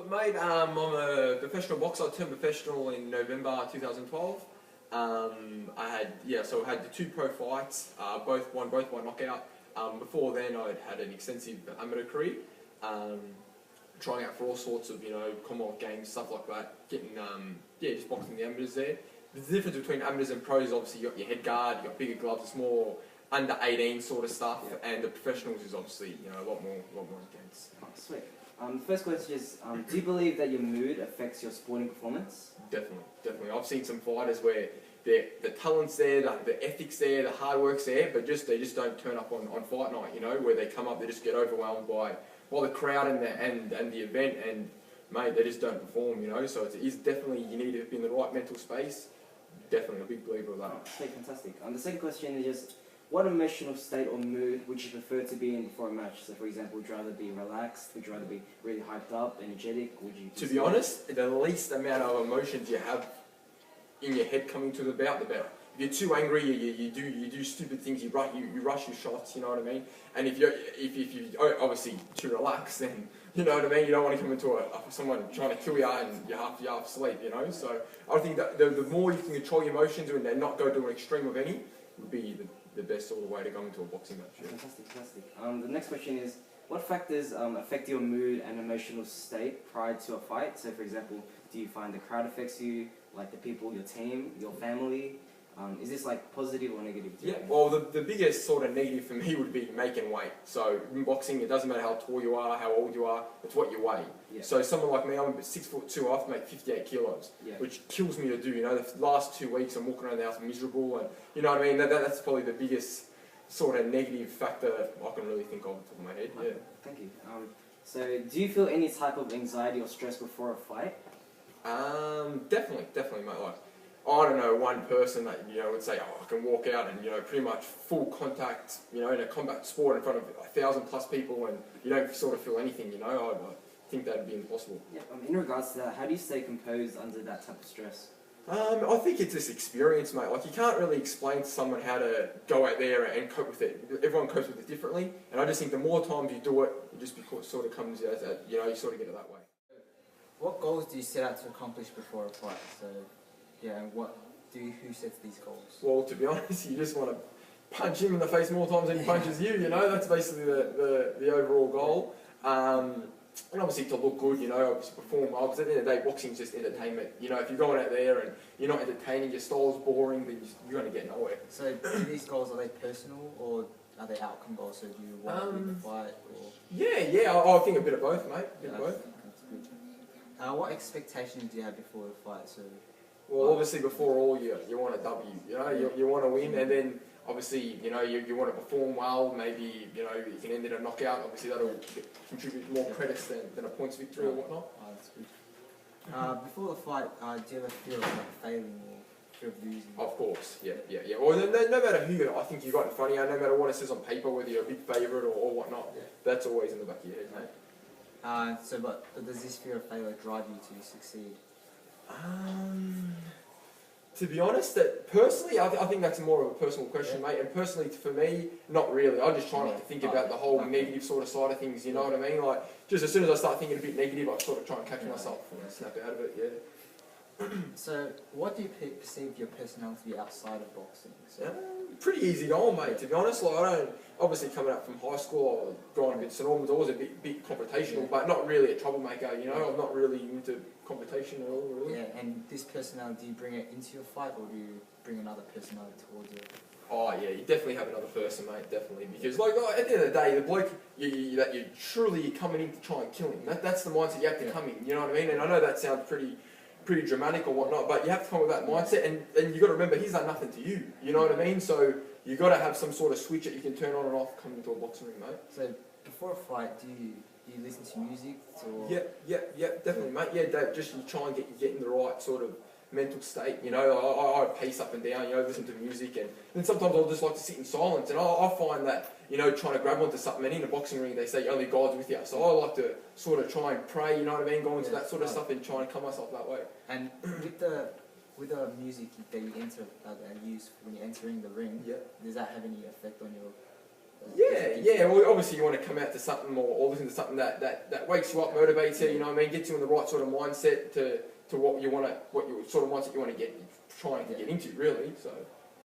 Mate, I'm a professional boxer. I turned professional in November 2012. So I had the 2 pro fights, both won by knockout. Before then, I'd had an extensive amateur career, trying out for all sorts of, Commonwealth Games, stuff like that, getting, just boxing the amateurs there. The difference between amateurs and pros is obviously you got your head guard, you got bigger gloves, it's more under 18 sort of stuff, and the professionals is obviously, a lot more intense. Oh, sweet. The first question is, do you believe that your mood affects your sporting performance? Definitely. I've seen some fighters where the talent's there, the ethics there, the hard work's there, but they just don't turn up on fight night, where they come up, they just get overwhelmed by the crowd and the event, and mate, they just don't perform, so it is definitely, you need to be in the right mental space. Definitely a big believer of that. Oh, okay, fantastic. The second question is just, what emotional state or mood would you prefer to be in before a match? So, for example, would you rather be relaxed? Would you rather be really hyped up, energetic? Would you? To be honest, the least amount of emotions you have in your head coming to the bout, the better. If you're too angry, you do stupid things. You rush your shots. You know what I mean? And if you obviously to relax, then you know what I mean. You don't want to come into someone trying to kill you and you're half asleep. So I think that the more you can control your emotions and not go to an extreme of any, would be the best sort of way to go into a boxing match. Yeah. Fantastic. The next question is, what factors affect your mood and emotional state prior to a fight? So, for example, do you find the crowd affects you, like the people, your team, your family? Is this like positive or negative? Yeah, well, the biggest sort of negative for me would be making weight. So in boxing, it doesn't matter how tall you are, how old you are, it's what you weigh. Yeah. So someone like me, I'm 6'2", I have to make 58 kilos, which kills me to do. The last 2 weeks I'm walking around the house miserable, and you know what I mean. That's probably the biggest sort of negative factor I can really think of off the top of my head. Yeah. Thank you. So do you feel any type of anxiety or stress before a fight? Definitely, mate. Like, I don't know one person that would say, I can walk out and pretty much full contact, in a combat sport in front of 1,000+ people, and you don't sort of feel anything. I think that'd be impossible. Yeah. In regards to that, how do you stay composed under that type of stress? I think it's this experience, mate. Like, you can't really explain to someone how to go out there and cope with it. Everyone copes with it differently, and I just think the more times you do it, it just sort of comes as you sort of get it that way. What goals do you set out to accomplish before a fight? So, who sets these goals? Well, to be honest, you just want to punch him in the face more times than he punches you. That's basically the overall goal. And obviously to look good, obviously perform well, because at the end of the day, boxing is just entertainment. If you're going out there and you're not entertaining, your style's boring, then you're going to get nowhere. So these goals, are they personal or are they outcome goals? So do you want to win the fight? Or? Yeah, I think a bit of both, mate. That's good. What expectations do you have before the fight? So, well, obviously before all, you want a W, you want to win, and then obviously, you want to perform well, maybe, you can end in a knockout, obviously that'll contribute more credits than a points victory or whatnot. Oh, that's good. Before the fight, do you ever feel like failing or fear of losing? Of course, yeah. Well, no matter who I think you got in front of you, no matter what it says on paper, whether you're a big favourite or whatnot, that's always in the back of your head, mate. But does this fear of failure drive you to succeed? To be honest, personally, I think that's more of a personal question, mate. And personally, for me, not really. I just try not to think about the whole negative sort of side of things. You know what I mean? Like, just as soon as I start thinking a bit negative, I sort of try and catch myself and snap out of it. Yeah. So, what do you perceive your personality outside of boxing? So? Pretty easy going, mate, to be honest. Like, I don't, obviously coming up from high school, growing up in St Albans, I was a bit confrontational, but not really a troublemaker, I'm not really into confrontation at all, really. Yeah, and this personality, do you bring it into your fight, or do you bring another personality towards it? Oh yeah, you definitely have another person, mate, definitely. Because like at the end of the day, the bloke that you're truly coming in to try and kill him, that's the mindset you have to come in, you know what I mean? And I know that sounds pretty dramatic or whatnot, but you have to come with that mindset, and you got to remember he's done nothing to you. You know what I mean? So you got to have some sort of switch that you can turn on and off coming into a boxing ring, mate. So before a fight, do you listen to music? Or? Yeah, definitely, mate. Yeah, just you try and get in the right sort of mental state. I pace up and down. Listen to music, and then sometimes I'll just like to sit in silence. And I find that trying to grab onto something. And in a boxing ring, they say only God's with you. So I like to sort of try and pray. You know what I mean? Go into that sort of stuff and try and calm myself that way. And with the music that you use when you're entering the ring, does that have any effect on your Yeah. Well, obviously you want to come out to something or listen to something that wakes you up, motivates you. You know what I mean? Gets you in the right sort of mindset to what you want to, what you sort of mindset you want to get, trying to get into, really. So.